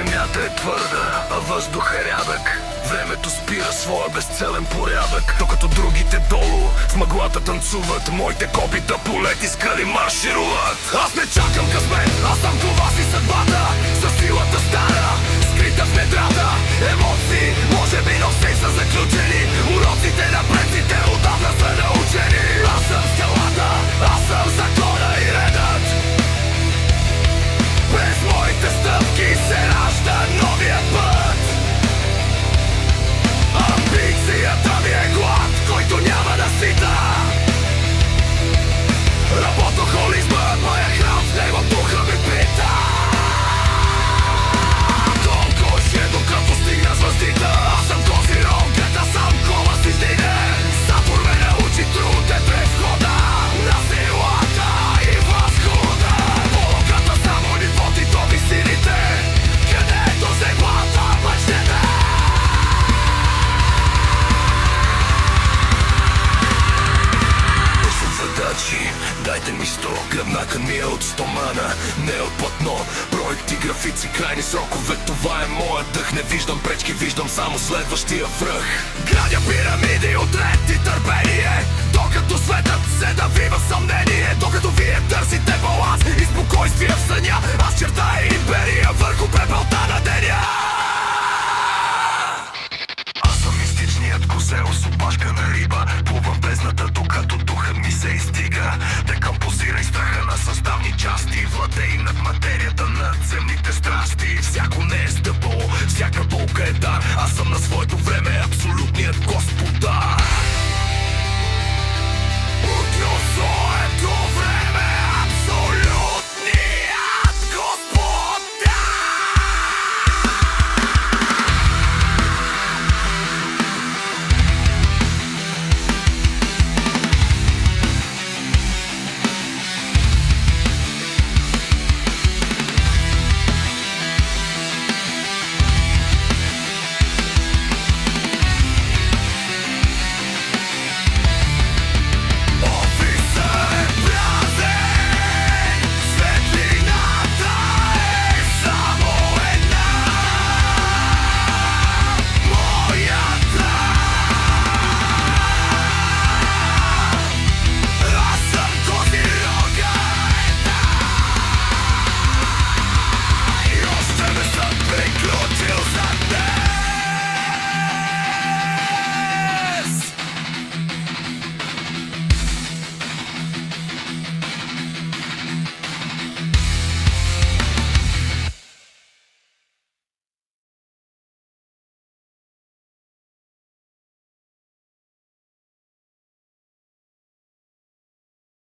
Земята е твърда, а въздух е рядък. Времето спира своя безцелен порядък. Докато другите долу в мъглата танцуват, моите копита полети скали маршируват. Аз не чакам късмет, аз съм това си съдбата. Със силата стара, скрита в недрата. Емоции, може би, но все са заключени. Уроците на предците отдавна са научени. Аз съм скалата, аз съм закона и редът. През моите стъпки се ражда новия път. Амбицията ми е глад, който няма да сита. Работохолизмът, моя храм, в него духа ми пита. Толкова ще докато стигна звездите. Аз съм козирог, гета сам кола си издине. Сатур ме научи труд е пред входа на силата и възхода. Полуката само ни води до висините, където земята мъчнете. Задачи, дайте ми 100, гръбнака ми е от стомана, не от платно. Проекти, графици, крайни срокове, това е моят дъх. Не виждам пречки, виждам само следващия връх. Градя пирамиди от ред и търпение, докато светът се дави в съмнение. Докато вие търсите